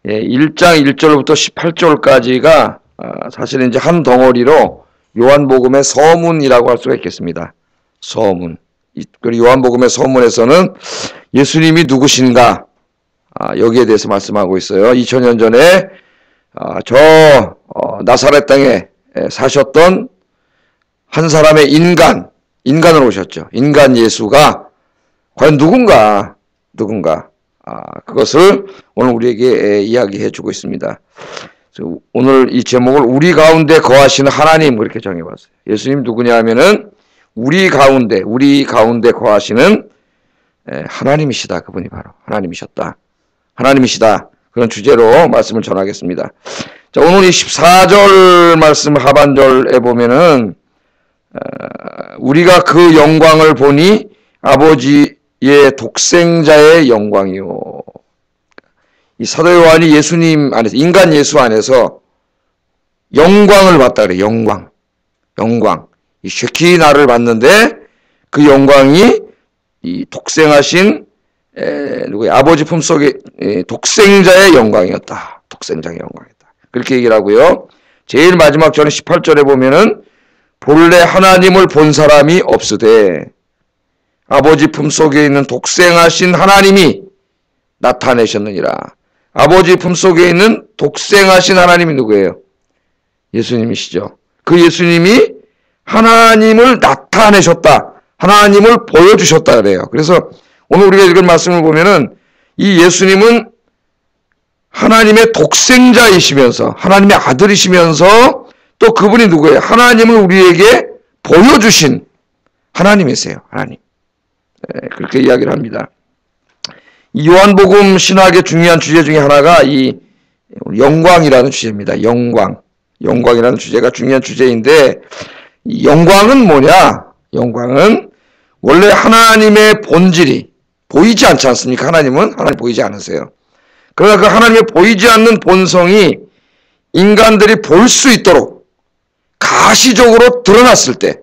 1장 1절부터 18절까지가 사실은 이제 한 덩어리로 요한복음의 서문이라고 할 수가 있겠습니다. 서문. 그리고 요한복음의 서문에서는 예수님이 누구신가 여기에 대해서 말씀하고 있어요. 2000년 전에 나사렛 땅에 사셨던 한 사람의 인간으로 오셨죠. 인간 예수가 과연 누군가 그것을 오늘 우리에게 이야기해 주고 있습니다. 오늘 이 제목을 우리 가운데 거하시는 하나님 그렇게 정해봤어요. 예수님 누구냐 하면은 우리 가운데 거하시는 하나님이시다. 그분이 바로 하나님이시다. 그런 주제로 말씀을 전하겠습니다. 자, 오늘 이 14절 말씀 하반절에 보면은 우리가 그 영광을 보니 아버지의 독생자의 영광이요. 이 사도 요한이 예수님 안에서 인간 예수 안에서 영광을 봤다 그래. 영광. 이 쉐키나를 봤는데 그 영광이 이 독생하신 누구야? 아버지 품속에 독생자의 영광이었다. 독생자의 영광이었다. 그렇게 얘기를 하고요. 제일 마지막 절은 18절에 보면은 본래 하나님을 본 사람이 없으되 아버지 품속에 있는 독생하신 하나님이 나타내셨느니라. 아버지 품속에 있는 독생하신 하나님이 누구예요? 예수님이시죠. 그 예수님이 하나님을 나타내셨다. 하나님을 보여주셨다 그래요. 그래서 오늘 우리가 읽은 말씀을 보면은 이 예수님은 하나님의 독생자이시면서 하나님의 아들이시면서 또 그분이 누구예요? 하나님을 우리에게 보여주신 하나님이세요. 하나님. 그렇게 이야기를 합니다. 이 요한복음 신학의 중요한 주제 중에 하나가 이 영광이라는 주제입니다. 영광이라는 주제가 중요한 주제인데 이 영광은 뭐냐? 영광은 원래 하나님의 본질이 보이지 않지 않습니까? 하나님 보이지 않으세요. 그러나 그 하나님의 보이지 않는 본성이 인간들이 볼 수 있도록 가시적으로 드러났을 때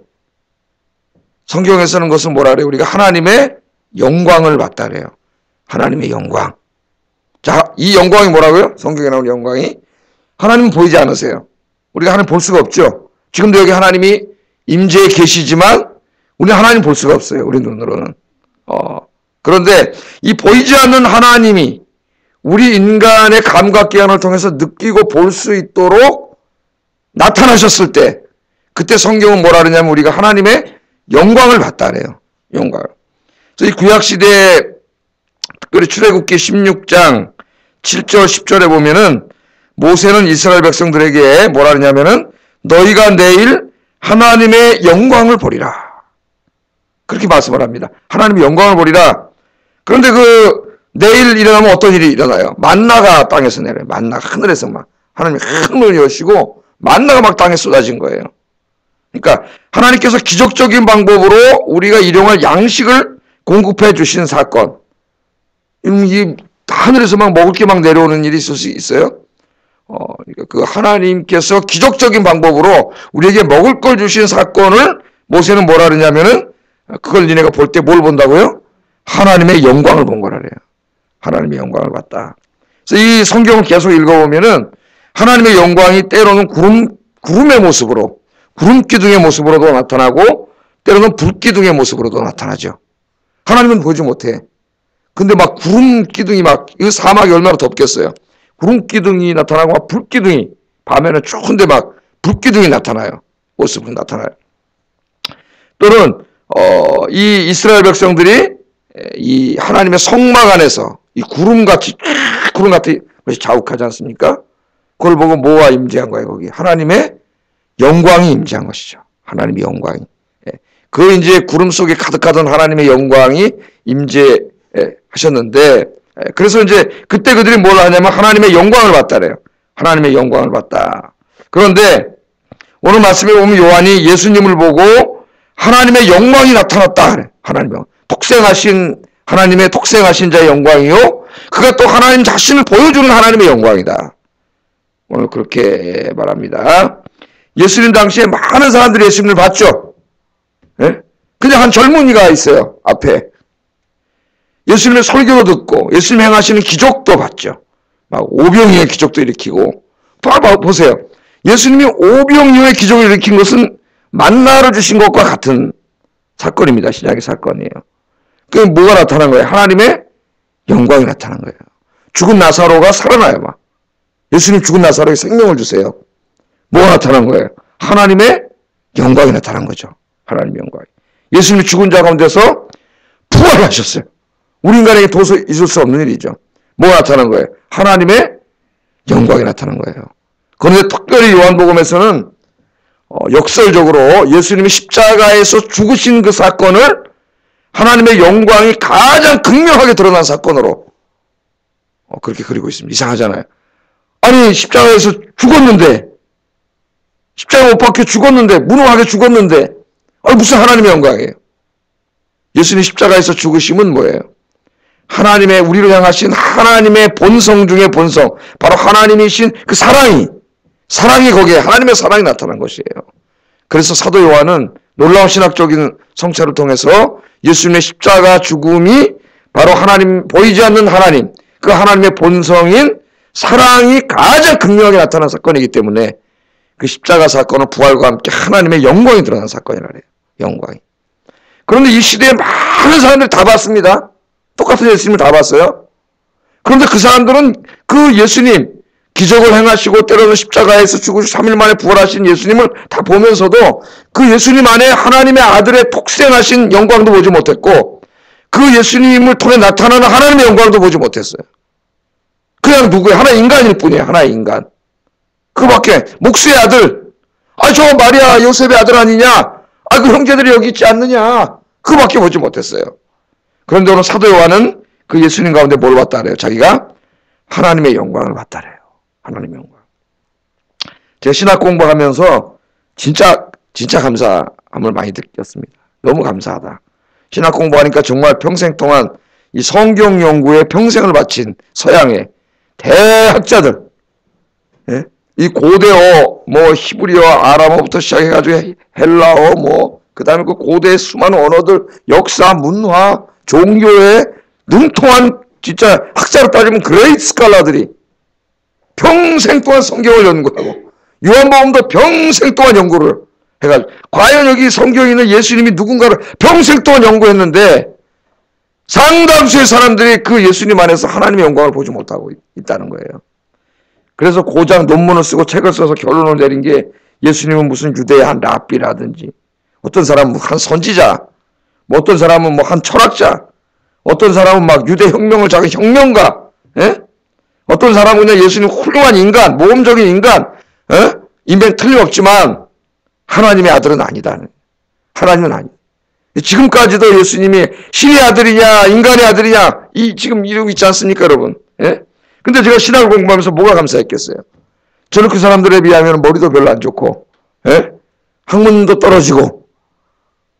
성경에서는 그것은 뭐라 그래요? 우리가 하나님의 영광을 봤다 그래요. 하나님의 영광. 자, 이 영광이 뭐라고요? 성경에 나오는 영광이 하나님은 보이지 않으세요. 우리가 하나님 볼 수가 없죠. 지금도 여기 하나님이 임재에 계시지만 우리는 하나님 볼 수가 없어요. 우리 눈으로는. 그런데 이 보이지 않는 하나님이 우리 인간의 감각기관을 통해서 느끼고 볼 수 있도록 나타나셨을 때 그때 성경은 뭐라 그러냐면 우리가 하나님의 영광을 봤다 그래요. 영광을. 그래서 이 구약시대에 특별히 출애굽기 16장 7절 10절에 보면은 모세는 이스라엘 백성들에게 뭐라 그러냐면은 너희가 내일 하나님의 영광을 보리라. 그렇게 말씀을 합니다. 하나님의 영광을 보리라. 그런데 내일 일어나면 어떤 일이 일어나요? 만나가 땅에서 내려요. 만나가 하늘에서 막 하나님이 큰 문을 여시고 만나가 막 땅에 쏟아진 거예요. 그러니까 하나님께서 기적적인 방법으로 우리가 일용할 양식을 공급해 주신 사건. 이 하늘에서 막 먹을 게 막 내려오는 일이 있을 수 있어요? 그러니까 그 하나님께서 기적적인 방법으로 우리에게 먹을 걸 주신 사건을 모세는 뭐라 그러냐면은 그걸 니네가 볼 때 뭘 본다고요? 하나님의 영광을 본 거라 그래요. 하나님의 영광을 봤다. 그래서 이 성경을 계속 읽어보면은 하나님의 영광이 때로는 구름의 모습으로, 구름 기둥의 모습으로도 나타나고 때로는 불 기둥의 모습으로도 나타나죠. 하나님은 보지 못해. 근데 막 구름 기둥이 이 사막이 얼마나 덥겠어요. 구름 기둥이 나타나고 막 불 기둥이 밤에는 추운데 막 불 기둥이 나타나요. 모습으로 나타나요. 또는 이 이스라엘 백성들이 이 하나님의 성막 안에서 이 구름같이 것이 자욱하지 않습니까? 그걸 보고 뭐가 임재한 거예요, 거기? 하나님의 영광이 임재한 것이죠. 하나님의 영광이. 그 이제 구름 속에 가득하던 하나님의 영광이 임재하셨는데, 그래서 이제 그때 그들이 뭘 하냐면 하나님의 영광을 봤다래요. 하나님의 영광을 봤다. 그런데 오늘 말씀에 보면 요한이 예수님을 보고 하나님의 영광이 나타났다. 하나님의 하나님의 독생하신 자의 영광이요. 그가 또 하나님 자신을 보여주는 하나님의 영광이다. 오늘 그렇게 말합니다. 예수님 당시에 많은 사람들이 예수님을 봤죠. 예? 그냥 한 젊은이가 있어요. 앞에. 예수님의 설교도 듣고 예수님 행하시는 기적도 봤죠. 막 오병이어의 기적도 일으키고, 보세요. 예수님이 오병이어의 기적을 일으킨 것은 만나를 주신 것과 같은 사건입니다. 신약의 사건이에요. 그게 뭐가 나타난 거예요? 하나님의 영광이 나타난 거예요. 죽은 나사로가 살아나요. 막. 예수님 죽은 나사로에게 생명을 주세요. 뭐가 나타난 거예요? 하나님의 영광이 나타난 거죠. 하나님의 영광이. 예수님이 죽은 자 가운데서 부활하셨어요. 우리 인간에게 도저히 있을 수 없는 일이죠. 뭐가 나타난 거예요? 하나님의 영광이 나타난 거예요. 그런데 특별히 요한복음에서는 역설적으로 예수님이 십자가에서 죽으신 그 사건을 하나님의 영광이 가장 극명하게 드러난 사건으로 그렇게 그리고 있습니다. 이상하잖아요. 아니 십자가에서 죽었는데, 십자가 못 박혀 죽었는데, 무능하게 죽었는데, 무슨 하나님의 영광이에요? 예수님 십자가에서 죽으심은 뭐예요? 하나님의, 우리를 향하신 하나님의 본성 중의 본성, 바로 하나님이신 그 사랑이 거기에 하나님의 사랑이 나타난 것이에요. 그래서 사도 요한은 놀라운 신학적인 성찰을 통해서 예수님의 십자가 죽음이 바로 하나님, 보이지 않는 하나님, 그 하나님의 본성인 사랑이 가장 극명하게 나타난 사건이기 때문에 그 십자가 사건은 부활과 함께 하나님의 영광이 드러난 사건이라 그래요. 영광이. 그런데 이 시대에 많은 사람들이 다 봤습니다. 똑같은 예수님을 다 봤어요. 그런데 그 사람들은 그 예수님, 기적을 행하시고 때로는 십자가에서 죽으시고 3일 만에 부활하신 예수님을 다 보면서도 그 예수님 안에 하나님의 아들의 폭생하신 영광도 보지 못했고, 그 예수님을 통해 나타나는 하나님의 영광도 보지 못했어요. 그냥 누구예요? 하나의 인간일 뿐이에요. 하나의 인간. 그밖에. 목수의 아들. 저 마리아 요셉의 아들 아니냐? 그 형제들이 여기 있지 않느냐? 그밖에 보지 못했어요. 그런데 오늘 사도 요한은 그 예수님 가운데 뭘 봤다 그래요? 자기가 하나님의 영광을 봤다 그래요. 하나님의 영광. 제가 신학 공부하면서 진짜 감사함을 많이 느꼈습니다. 너무 감사하다. 신학 공부하니까 정말 평생 동안 이 성경 연구에 평생을 바친 서양의 대학자들, 예? 이 고대어, 히브리어, 아람어부터 시작해가지고 헬라어, 그 다음에 그 고대의 수많은 언어들, 역사, 문화, 종교에 능통한 진짜 학자로 따지면 그레이트 스칼라들이 평생 동안 성경을 연구하고 요한복음도 평생 동안 연구를 해가지고 과연 여기 성경에 있는 예수님이 누군가를 평생 동안 연구했는데 상당수의 사람들이 그 예수님 안에서 하나님의 영광을 보지 못하고 있다는 거예요. 그래서 고작 논문을 쓰고 책을 써서 결론을 내린 게 예수님은 무슨 유대의 한 랍비라든지, 어떤 사람은 한 선지자, 어떤 사람은 한 철학자, 어떤 사람은 막 유대 혁명을 자기 혁명가, 예? 어떤 사람은 그냥 예수님 훌륭한 인간, 모험적인 인간, 인명 틀림없지만 하나님의 아들은 아니다. 하나님은 아니다. 지금까지도 예수님이 신의 아들이냐 인간의 아들이냐 지금 이러고 있지 않습니까 여러분? 예? 근데 제가 신학을 공부하면서 뭐가 감사했겠어요? 저는 그 사람들에 비하면 머리도 별로 안 좋고, 예? 학문도 떨어지고,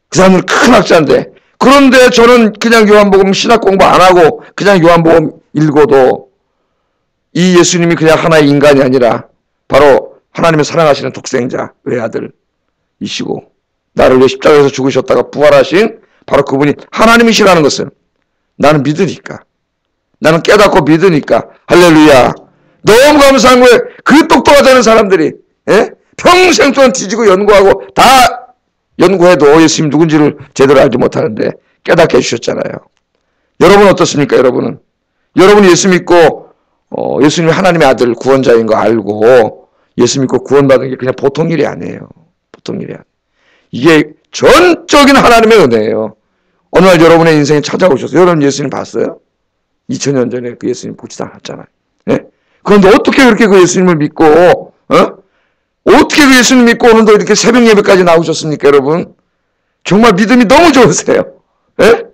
그 사람들은 큰 학자인데, 그런데 저는 그냥 요한복음 신학 공부 안 하고 그냥 요한복음 읽어도 이 예수님이 그냥 하나의 인간이 아니라 바로 하나님의 사랑하시는 독생자 외아들이시고 나를 위해 십자가에서 죽으셨다가 부활하신 바로 그분이 하나님이시라는 것을 나는 믿으니까, 나는 깨닫고 믿으니까 할렐루야. 너무 감사한 거예요. 그 똑똑하다는 사람들이, 예? 평생 동안 뒤지고 연구하고 다 연구해도 예수님 누군지를 제대로 알지 못하는데 깨닫게 해주셨잖아요. 여러분 어떻습니까? 여러분은 예수 믿고 예수님이 하나님의 아들 구원자인 거 알고 예수 믿고 구원받은 게 그냥 보통 일이 아니에요. 보통 일이 아니에요. 이게 전적인 하나님의 은혜예요. 어느 날 여러분의 인생에 찾아오셔서 여러분 예수님 봤어요? 2000년 전에 그 예수님 보지도 않았잖아요. 예? 그런데 어떻게 그렇게 그 예수님을 믿고, 어떻게 그 예수님 믿고 오늘도 이렇게 새벽 예배까지 나오셨습니까, 여러분? 정말 믿음이 너무 좋으세요. 예?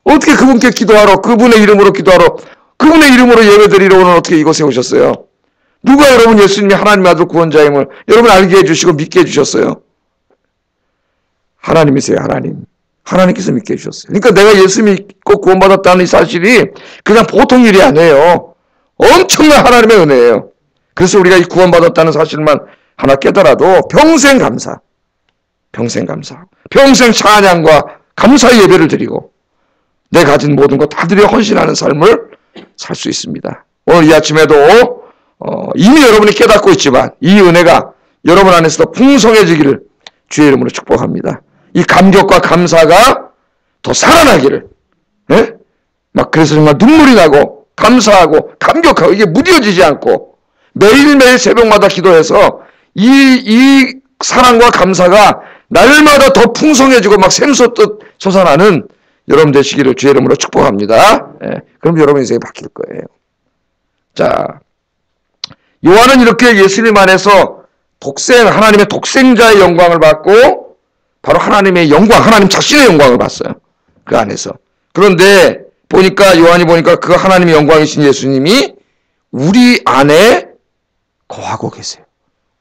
어떻게 그분께 기도하러, 그분의 이름으로 기도하러, 그분의 이름으로 예배드리러 오늘 어떻게 이곳에 오셨어요? 누가 여러분 예수님이 하나님의 아들 구원자임을 여러분 알게 해주시고 믿게 해주셨어요? 하나님이세요, 하나님. 하나님께서 믿게 해주셨어요. 그러니까 내가 예수 믿고 구원받았다는 이 사실이 그냥 보통 일이 아니에요. 엄청난 하나님의 은혜예요. 그래서 우리가 이 구원받았다는 사실만 하나 깨달아도 평생 감사, 평생 찬양과 감사의 예배를 드리고 내 가진 모든 것 다 드려 헌신하는 삶을 살 수 있습니다. 오늘 이 아침에도 이미 여러분이 깨닫고 있지만 이 은혜가 여러분 안에서도 풍성해지기를 주의 이름으로 축복합니다. 이 감격과 감사가 더 살아나기를, 예? 막 그래서 정말 눈물이 나고 감사하고 감격하고 이게 무뎌지지 않고 매일매일 새벽마다 기도해서 이 사랑과 감사가 날마다 더 풍성해지고 막 샘솟듯 솟아나는 여러분 되시기를 주의 이름으로 축복합니다. 예, 그럼 여러분 인생이 바뀔 거예요. 자, 요한은 이렇게 예수님 안에서 하나님의 독생자의 영광을 받고 바로 하나님의 영광, 하나님 자신의 영광을 봤어요. 그 안에서. 그런데 요한이 보니까 그 하나님의 영광이신 예수님이 우리 안에 거하고 계세요.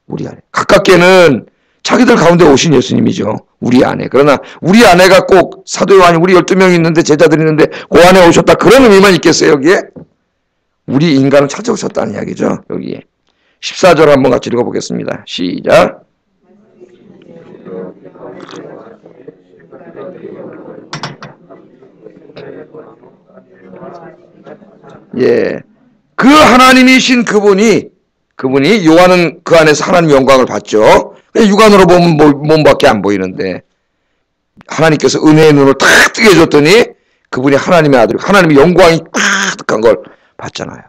우리 안에. 가깝게는 자기들 가운데 오신 예수님이죠. 우리 안에. 그러나 우리 안에가 꼭 사도 요한이 우리 12명이 있는데 제자들이 있는데 그 안에 오셨다. 그런 의미만 있겠어요, 여기에? 우리 인간을 찾아오셨다는 이야기죠, 여기에. 14절 한번 같이 읽어보겠습니다. 시작. 예. 그 하나님이신 그분이 요한은 그 안에서 하나님의 영광을 봤죠. 육안으로 보면 몸밖에 안 보이는데 하나님께서 은혜의 눈을 탁 뜨게 해줬더니 그분이 하나님의 아들, 하나님의 영광이 가득한 걸 봤잖아요.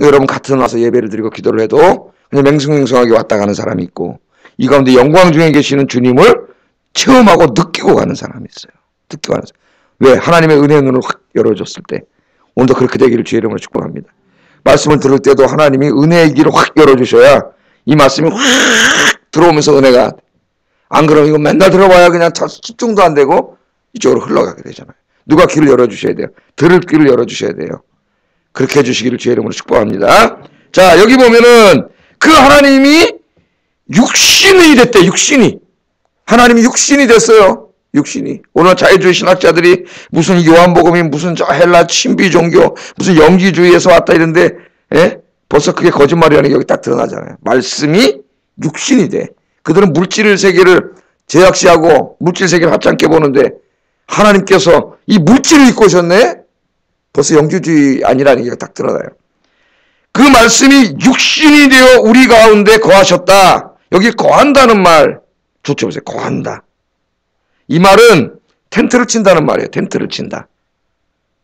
여러분 같은 와서 예배를 드리고 기도를 해도 그냥 맹숭맹숭하게 왔다 가는 사람이 있고 이 가운데 영광 중에 계시는 주님을 체험하고 느끼고 가는 사람이 있어요. 느끼고 가는 사람. 왜? 하나님의 은혜의 눈을 확 열어줬을 때. 오늘도 그렇게 되기를 주의 이름으로 축복합니다. 말씀을 들을 때도 하나님이 은혜의 길을 확 열어주셔야 이 말씀이 확 들어오면서 은혜가, 안 그러면 이거 맨날 들어봐야 그냥 집중도 안 되고 이쪽으로 흘러가게 되잖아요. 누가 길을 열어주셔야 돼요. 들을 길을 열어주셔야 돼요. 그렇게 해주시기를 주의 이름으로 축복합니다. 자, 여기 보면은 그 하나님이 육신이 됐대. 육신이. 하나님이 육신이 됐어요. 육신이. 오늘 자유주의 신학자들이 무슨 요한복음이 무슨 저 헬라 신비 종교 무슨 영지주의에서 왔다 이런데, 예? 벌써 그게 거짓말이라는 게 여기 딱 드러나잖아요. 말씀이 육신이 돼. 그들은 물질 세계를 제약시하고 물질 세계를 하찮게 보는데 하나님께서 이 물질을 입고 오셨네? 벌써 영주주의 아니라는 게 딱 드러나요. 그 말씀이 육신이 되어 우리 가운데 거하셨다. 여기 거한다는 말 좋죠. 보세요. 거한다. 이 말은 텐트를 친다는 말이에요. 텐트를 친다.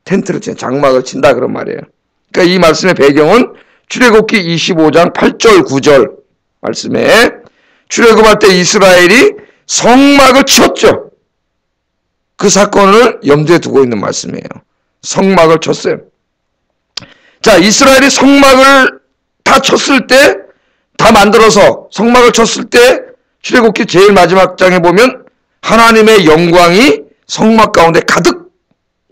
텐트를 친다. 장막을 친다 그런 말이에요. 그러니까 이 말씀의 배경은 출애굽기 25장 8절 9절 말씀에 출애굽할 때 이스라엘이 성막을 쳤죠. 그 사건을 염두에 두고 있는 말씀이에요. 성막을 쳤어요. 자, 이스라엘이 성막을 다 쳤을 때, 다 만들어서 성막을 쳤을 때 출애굽기 제일 마지막 장에 보면 하나님의 영광이 성막 가운데 가득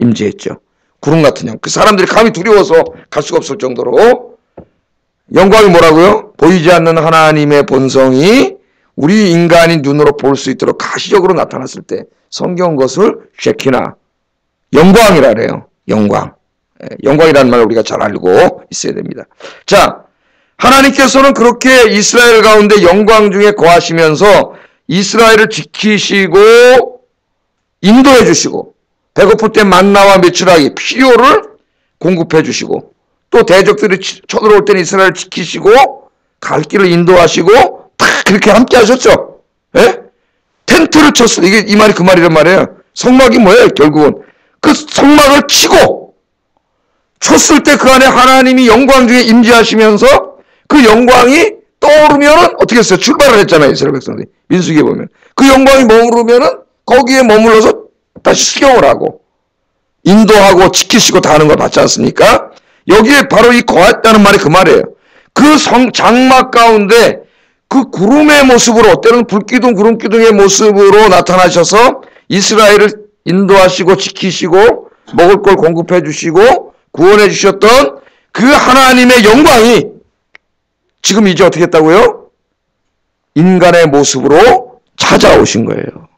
임재했죠. 구름 같은 영. 그 사람들이 감히 두려워서 갈 수가 없을 정도로 영광이 뭐라고요? 보이지 않는 하나님의 본성이 우리 인간이 눈으로 볼 수 있도록 가시적으로 나타났을 때 성경 것을 쉐키나 영광이라 그래요. 영광. 영광이라는 말을 우리가 잘 알고 있어야 됩니다. 자, 하나님께서는 그렇게 이스라엘 가운데 영광 중에 거하시면서 이스라엘을 지키시고 인도해 주시고 배고플 때 만나와 메추라기 필요를 공급해 주시고 또 대적들이 쳐들어올 때는 이스라엘을 지키시고 갈 길을 인도하시고 다 그렇게 함께 하셨죠. 예? 텐트를 쳤어. 이게 이 말이 그 말이란 말이에요. 성막이 뭐예요? 결국은 그 성막을 치고 쳤을 때 그 안에 하나님이 영광 중에 임재하시면서 그 영광이 떠오르면은 어떻게 했어요? 출발을 했잖아요. 이스라엘 백성들이. 민수기에 보면. 그 영광이 머무르면은 거기에 머물러서 다시 수경을 하고 인도하고 지키시고 다 하는 걸 봤지 않습니까? 여기에 바로 이 거했다는 말이 그 말이에요. 그 장막 가운데 그 구름의 모습으로 때로는 불기둥 구름기둥의 모습으로 나타나셔서 이스라엘을 인도하시고 지키시고 먹을 걸 공급해 주시고 구원해 주셨던 그 하나님의 영광이 지금 이제 어떻게 했다고요? 인간의 모습으로 찾아오신 거예요.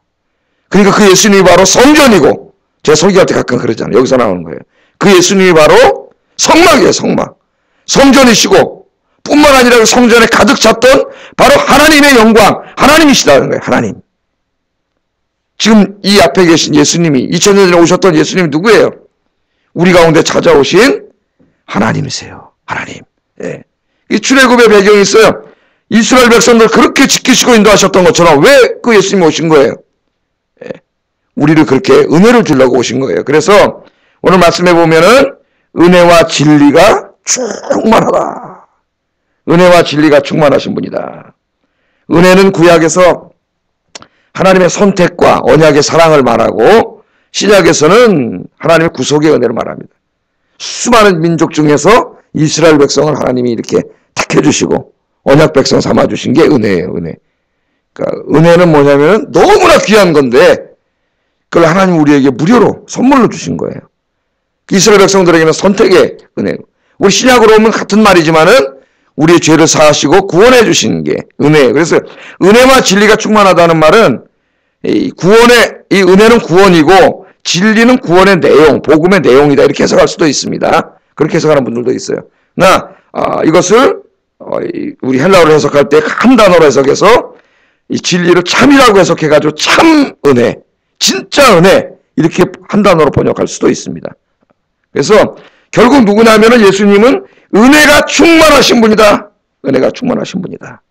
그러니까 그 예수님이 바로 성전이고 제가 설교할 때 가끔 그러잖아요. 여기서 나오는 거예요. 그 예수님이 바로 성막이에요. 성막. 성전이시고 뿐만 아니라 그 성전에 가득 찼던 바로 하나님의 영광 하나님이시다는 거예요. 하나님. 지금 이 앞에 계신 예수님이 2000년 전에 오셨던 예수님이 누구예요? 우리 가운데 찾아오신 하나님이세요. 하나님. 예. 이 출애굽의 배경이 있어요. 이스라엘 백성들 그렇게 지키시고 인도하셨던 것처럼 왜 그 예수님이 오신 거예요? 예. 우리를 그렇게 은혜를 주려고 오신 거예요. 그래서 오늘 말씀해 보면은 은혜와 진리가 충만하다. 은혜와 진리가 충만하신 분이다. 은혜는 구약에서 하나님의 선택과 언약의 사랑을 말하고 신약에서는 하나님의 구속의 은혜를 말합니다. 수많은 민족 중에서 이스라엘 백성을 하나님이 이렇게 택해주시고 언약 백성 삼아주신 게 은혜예요. 은혜. 그러니까 은혜는 뭐냐면 너무나 귀한 건데 그걸 하나님 우리에게 무료로 선물로 주신 거예요. 이스라엘 백성들에게는 선택의 은혜. 우리 신약으로 오면 같은 말이지만은 우리의 죄를 사하시고 구원해 주시는 게 은혜예요. 그래서 은혜와 진리가 충만하다는 말은 이 은혜는 구원이고 진리는 구원의 내용, 복음의 내용이다. 이렇게 해석할 수도 있습니다. 그렇게 해석하는 분들도 있어요. 이것을 우리 헬라어로 해석할 때 한 단어로 해석해서 이 진리를 참이라고 해석해가지고 참 은혜, 진짜 은혜 이렇게 한 단어로 번역할 수도 있습니다. 그래서 결국 누구냐면은 예수님은 은혜가 충만하신 분이다. 은혜가 충만하신 분이다.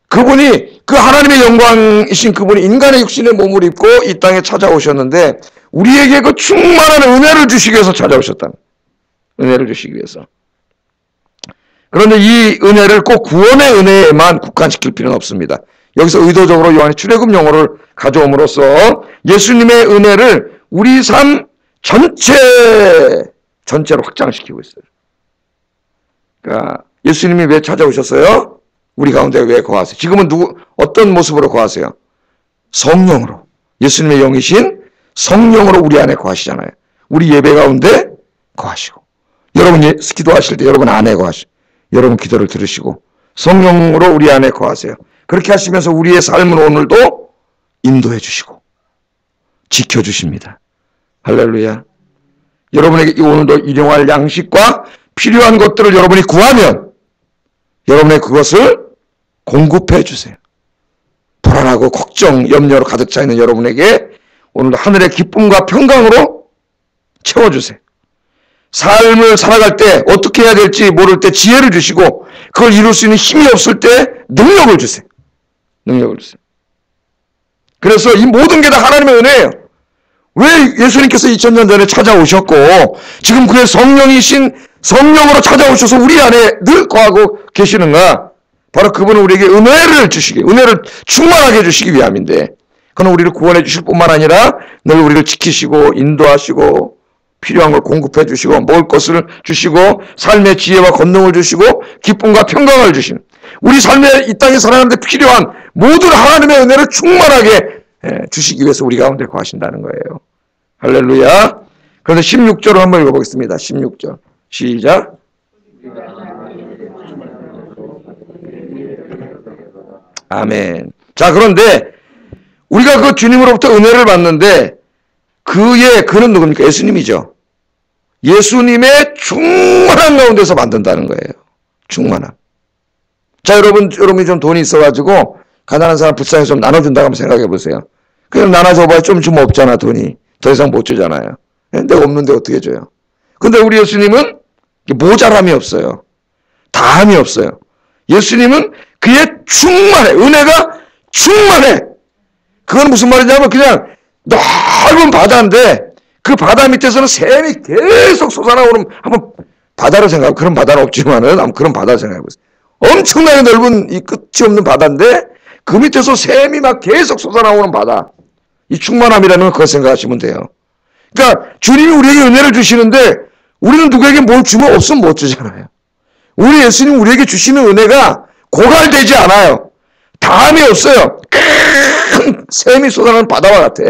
그분이 그 하나님의 영광이신 그분이 인간의 육신의 몸을 입고 이 땅에 찾아오셨는데 우리에게 그 충만한 은혜를 주시기 위해서 찾아오셨다. 은혜를 주시기 위해서. 그런데 이 은혜를 꼭 구원의 은혜에만 국한시킬 필요는 없습니다. 여기서 의도적으로 요한이 출애굽 용어를 가져옴으로써 예수님의 은혜를 우리 삶 전체로 확장시키고 있어요. 그러니까 예수님이 왜 찾아오셨어요? 우리 가운데 왜 거하세요? 지금은 어떤 모습으로 거하세요? 성령으로. 예수님의 영이신 성령으로 우리 안에 거하시잖아요. 우리 예배 가운데 거하시고. 여러분 기도하실 때 여러분 안에 거하시고. 여러분 기도를 들으시고 성령으로 우리 안에 거하세요. 그렇게 하시면서 우리의 삶을 오늘도 인도해 주시고 지켜주십니다. 할렐루야. 여러분에게 오늘도 일용할 양식과 필요한 것들을 여러분이 구하면 여러분의 그것을 공급해 주세요. 불안하고 걱정, 염려로 가득 차 있는 여러분에게 오늘도 하늘의 기쁨과 평강으로 채워주세요. 삶을 살아갈 때 어떻게 해야 될지 모를 때 지혜를 주시고 그걸 이룰 수 있는 힘이 없을 때 능력을 주세요. 능력을 주세요. 그래서 이 모든 게 다 하나님의 은혜예요. 왜 예수님께서 2000년 전에 찾아오셨고 지금 그의 성령이신 성령으로 찾아오셔서 우리 안에 늘 거하고 계시는가? 바로 그분은 우리에게 은혜를 충만하게 해주시기 위함인데 그는 우리를 구원해 주실 뿐만 아니라 늘 우리를 지키시고 인도하시고 필요한 걸 공급해 주시고 먹을 것을 주시고 삶의 지혜와 권능을 주시고 기쁨과 평강을 주신 우리 삶에 이 땅에 살아가는데 필요한 모든 하나님의 은혜를 충만하게 주시기 위해서 우리 가운데 거하신다는 거예요. 할렐루야. 그런데 16절을 한번 읽어보겠습니다. 16절 시작. 아멘. 자, 그런데 우리가 그 주님으로부터 은혜를 받는데 그는 누굽니까? 예수님이죠. 예수님의 충만한 가운데서 만든다는 거예요. 충만함. 자, 여러분이 좀 돈이 있어가지고 가난한 사람 불쌍해서 좀 나눠준다고 한번 생각해 보세요. 그냥 나눠줘봐야 좀 주면 없잖아, 돈이. 더 이상 못 주잖아요. 내가 없는데 어떻게 줘요? 근데 우리 예수님은 모자람이 없어요. 다함이 없어요. 예수님은 그의 충만해. 은혜가 충만해. 그건 무슨 말이냐면 그냥 넓은 바다인데 그 바다 밑에서는 샘이 계속 솟아나오는 한번 바다를 생각하고 그런 바다는 없지만은 한번 그런 바다를 생각해 보세요. 엄청나게 넓은 이 끝이 없는 바다인데 그 밑에서 샘이 막 계속 솟아나오는 바다. 이 충만함이라는 걸 그걸 생각하시면 돼요. 그러니까 주님이 우리에게 은혜를 주시는데 우리는 누구에게 뭘 주면 없으면 못 주잖아요. 우리 예수님 우리에게 주시는 은혜가 고갈되지 않아요. 다함이 없어요. 큰 샘이 쏟아나는 바다와 같아.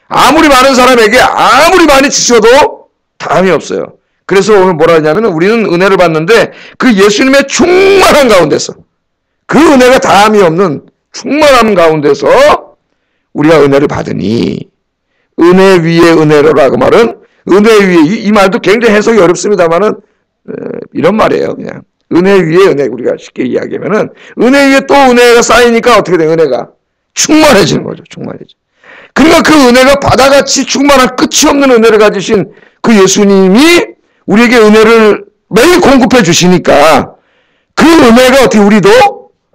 아무리 많은 사람에게 아무리 많이 주셔도 다함이 없어요. 그래서 오늘 뭐라 하냐면 우리는 은혜를 받는데 그 예수님의 충만한 가운데서 그 은혜가 다함이 없는 충만함 가운데서 우리가 은혜를 받으니 은혜 위에 은혜로라고 말은 은혜 위에 이 말도 굉장히 해석이 어렵습니다만은 이런 말이에요. 그냥 은혜 위에 은혜 우리가 쉽게 이야기하면은 은혜 위에 또 은혜가 쌓이니까 어떻게 돼? 은혜가 충만해지는 거죠. 충만해져. 그러니까 그 은혜가 바다같이 충만한 끝이 없는 은혜를 가지신 그 예수님이 우리에게 은혜를 매일 공급해 주시니까 그 은혜가 어떻게 우리도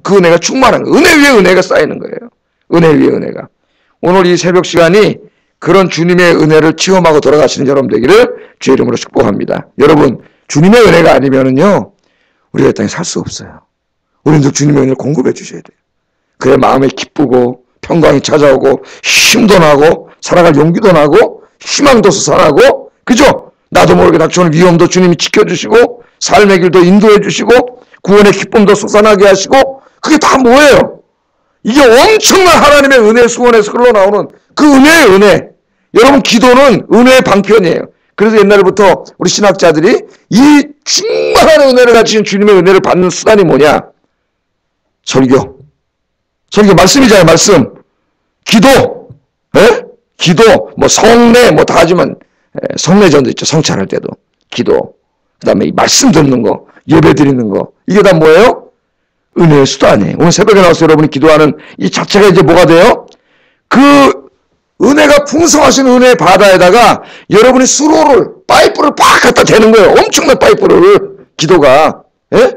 그 은혜가 충만한 거예요. 은혜 위에 은혜가 쌓이는 거예요. 은혜 위에 은혜가. 오늘 이 새벽 시간이 그런 주님의 은혜를 체험하고 돌아가시는 여러분 되기를 주의 이름으로 축복합니다. 여러분, 주님의 은혜가 아니면은요, 우리가 이 땅에 살 수 없어요. 우리도 주님의 은혜를 공급해 주셔야 돼요. 그래 마음에 기쁘고 평강이 찾아오고 힘도 나고 살아갈 용기도 나고 희망도 솟아나고, 그죠? 나도 모르게 닥쳐오는 위험도 주님이 지켜주시고 삶의 길도 인도해 주시고 구원의 기쁨도 솟아나게 하시고, 그게 다 뭐예요? 이게 엄청난 하나님의 은혜 수원에서 흘러나오는 그 은혜의 은혜. 여러분, 기도는 은혜의 방편이에요. 그래서 옛날부터 우리 신학자들이 이 충만한 은혜를 가지신 주님의 은혜를 받는 수단이 뭐냐? 설교. 설교 말씀이잖아요, 말씀. 기도. 예? 기도, 뭐 성례, 뭐 다 하지만 성례전도 있죠. 성찬할 때도. 기도. 그 다음에 이 말씀 듣는 거, 예배 드리는 거. 이게 다 뭐예요? 은혜의 수단이에요. 오늘 새벽에 나와서 여러분이 기도하는 이 자체가 이제 뭐가 돼요? 그 은혜가 풍성하신 은혜의 바다에다가 여러분이 수로를, 파이프를 팍 갖다 대는 거예요. 엄청난 파이프를. 기도가. 예?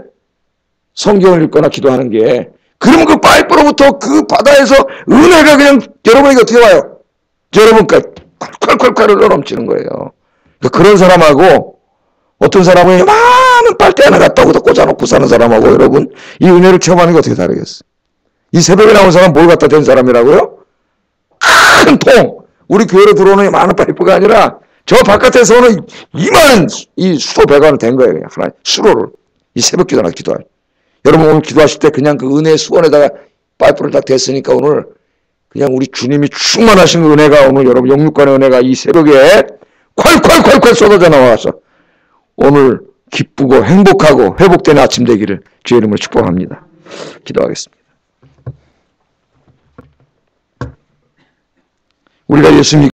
성경을 읽거나 기도하는 게. 그러면 그 파이프로부터 그 바다에서 은혜가 그냥 여러분에게 어떻게 와요? 여러분까지 콸콸콸콸 흘러넘치는 거예요. 그러니까 그런 사람하고 어떤 사람은 많은 빨대 하나 갖다 거기다 꽂아놓고 사는 사람하고 여러분 이 은혜를 체험하는 게 어떻게 다르겠어요? 이 새벽에 나온 사람 뭘 갖다 댄 사람이라고요? 큰 통. 우리 교회로 들어오는 많은 파이프가 아니라 저 바깥에서는 이만한 이 수도 배관을 댄 거예요. 하나 수로를. 이 새벽 기도나 기도할. 여러분 오늘 기도하실 때 그냥 그 은혜의 수원에다가 파이프를 딱 댔으니까 오늘 그냥 우리 주님이 충만하신 은혜가 오늘 여러분 영육간의 은혜가 이 새벽에 콸콸콸콸 쏟아져 나와서 오늘 기쁘고 행복하고 회복되는 아침 되기를 주의 이름으로 축복합니다. 기도하겠습니다. 우리가 예수님